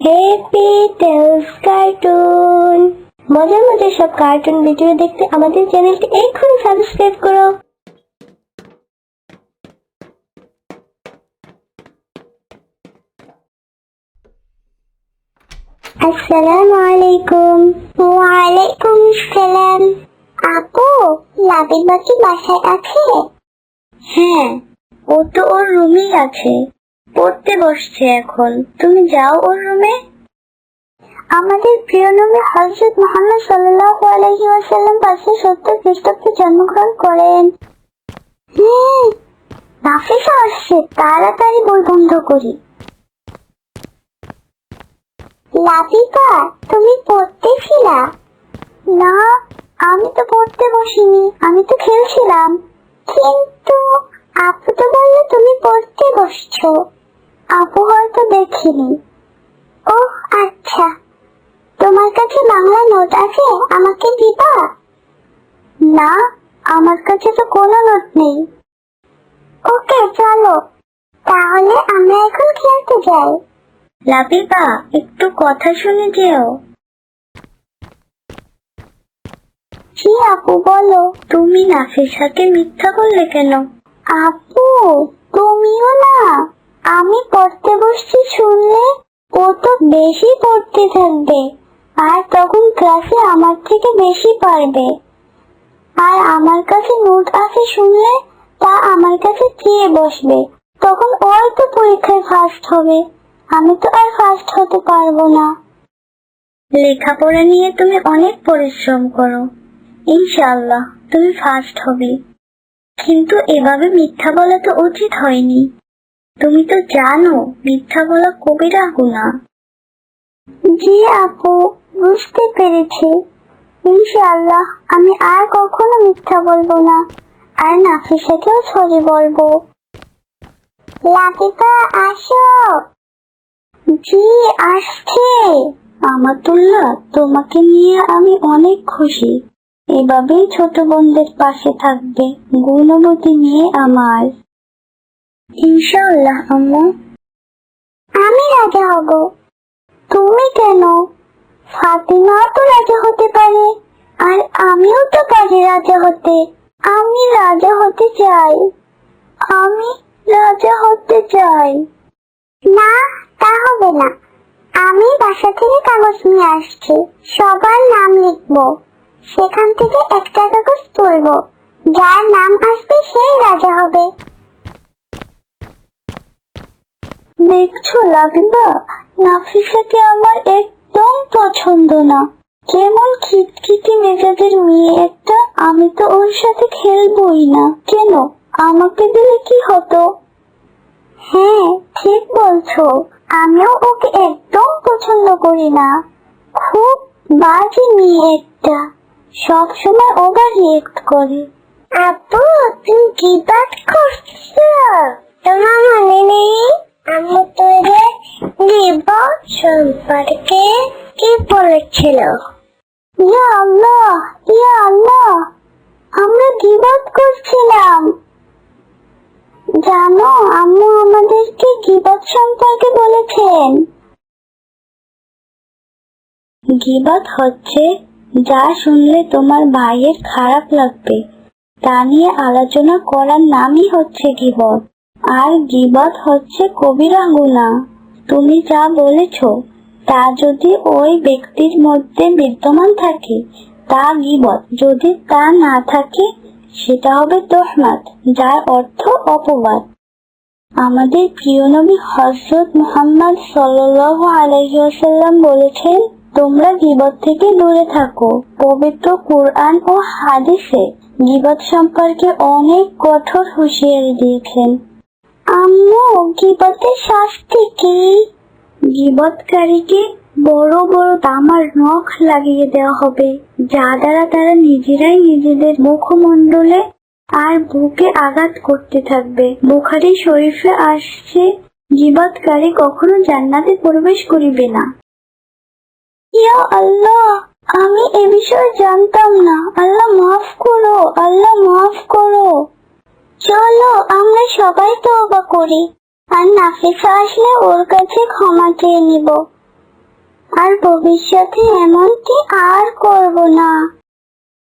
Happy tales cartoon. মজার মজার সব কার্টুন ভিডিও দেখতে আমাদের চ্যানেলটি এক্ষুনি সাবস্ক্রাইব করো। আসসালামু আলাইকুম। ওয়ালাইকুম আসসালাম। আপু, লাবিবা কি বাসায় আছে? হ্যাঁ, ও তো ওর রুমেই আছে, পড়তে বসছে এখন। তুমি যাও ওর রুমে। আমাদের প্রিয় নবী হযরত মুহাম্মদ সাল্লাল্লাহু আলাইহি ওয়াসাল্লাম 570 খ্রিস্টাব্দে জন্মগ্রহণ করেন। নাফিসা আসছে, তাড়াতাড়ি বই বন্ধ করি। লাবিবা, তুমি পড়তেছিলা? না, আমি তো পড়তে বসিনি, আমি তো খেলছিলাম। কিন্তু আপু তো বললো তুমি পড়তে বসছো। আপু হয়তো দেখিনি। ওহ আচ্ছা, তোমার কাছে বাংলা নোট আছে, আমাকে দিবা? না, আমার কাছে তো কোনো নোট নেই। ওকে চলো, তাহলে আমরা এখন খেলতে যাই। লাবিবা, একটু কথা শুনে যেও। জি আপু, বলো। তুমি নাফিসাকে মিথ্যা বললে কেন? আপু, তুমিও না। আমি পড়তে বসছি শুনলে ও তো বেশি পড়তে থাকবে, আর তখন ক্লাসে আমার থেকে বেশি পারবে। আর আমার কাছে নোট আছে শুনলে তা আমার কাছে চেয়ে বসবে, তখন ওই তো পরীক্ষায় ফার্স্ট হবে, আমি তো আর ফার্স্ট হতে পারবো না। লেখাপড়া নিয়ে তুমি অনেক পরিশ্রম করো, ইনশাআল্লাহ তুমি ফার্স্ট হবে। কিন্তু এভাবে মিথ্যা বলা তো উচিত হয়নি। তুমি তো জানো মিথ্যা বলা কবিরা গুনাহ। জি আপু, বুঝতে পেরেছি। ইনশাআল্লাহ আমি আর কখনো মিথ্যা বলবো না, আর নাফিসাকেও সরি বলবো। লাবিবা আসো। জি আসছে। আমাতুল্লাহ, তোমাকে নিয়ে আমি অনেক খুশি। এভাবেই ছোট বোনদের পাশে থাকবে, গুণবতী নিয়ে আমার। ইনশাআল্লাহ আম্মু। আমি রাজা হব। তুমি কেন? ফাতিমা তো রাজা হতে পারে, আর আমিও তো পারি রাজা হতে। আমি রাজা হতে চাই। আমি রাজা হতে চাই। না, তা হবে না। আমি বাসা থেকে কাগজ নিয়ে আসছি, সবার নাম লিখবো। সেখান থেকে একটা কাগজ তুলবো, যার নাম আসবে সেই রাজা হবে। দেখছো লাবিবা, নাফিসাকে আমার একদম পছন্দ না। কেমন খিটখিটি মেজাজের মেয়ে একটা। আমি তো ওর সাথে খেলবোই না। কেন, আমাকে দিলে কি হতো? হ্যাঁ ঠিক বলছো, আমিও ওকে একদম পছন্দ করি না। খুব বাজে মেয়ে একটা, সব সময় ওভার রিয়েক্ট করে। আপু, তুমি কি বাত করছো? তোমার মনে নেই আমি তোদের গীবত সম্পর্কে কি বলেছিল? ইয়া আল্লাহ, ইয়া আল্লাহ, আমরা গীবত করছিলাম। জানো, আম্মু আমাদেরকে গীবত সম্পর্কে বলেছেন। গীবত হচ্ছে যা শুনলে তোমার ভাইয়ের খারাপ লাগবে, তা নিয়ে আলোচনা করার নামই হচ্ছে গীবত। আর গীবত হচ্ছে কবিরা গুনাহ। তুমি যা বলেছ তা যদি ওই ব্যক্তির মধ্যে বিদ্যমান থাকে তা গীবত, যদি তা না থাকে সেটা হবে তোহমাত, যার অর্থ অপবাদ। আমাদের প্রিয় নবী হযরত মুহাম্মদ সাল্লাল্লাহু আলাইহি ওয়াসাল্লাম বলেছেন, তোমরা গীবত থেকে দূরে থাকো। পবিত্র কুরআন ও হাদিসে গীবত সম্পর্কে অনেক কঠোর হুঁশিয়ারি দিয়েছেন। আম্মু, গীবতের শাস্তি কি? গীবতকারীকে বড় বড় তামার নখ লাগিয়ে দেওয়া হবে, যা দ্বারা তারা নিজেরাই নিজেদের মুখমণ্ডলে আর বুকে আঘাত করতে থাকবে। বুখারী শরীফে আসছে, গীবতকারী কখনো জান্নাতে প্রবেশ করিবে না। ইয়া আল্লাহ, আমি এ বিষয়ে জানতাম না। আল্লাহ মাফ করো, আল্লাহ মাফ করো। চলো আমরা সবাই তওবা করি, আর নাফিসা আসলে ওর কাছে ক্ষমা চেয়ে নিব। আর ভবিষ্যতে এমনটি আর করব না।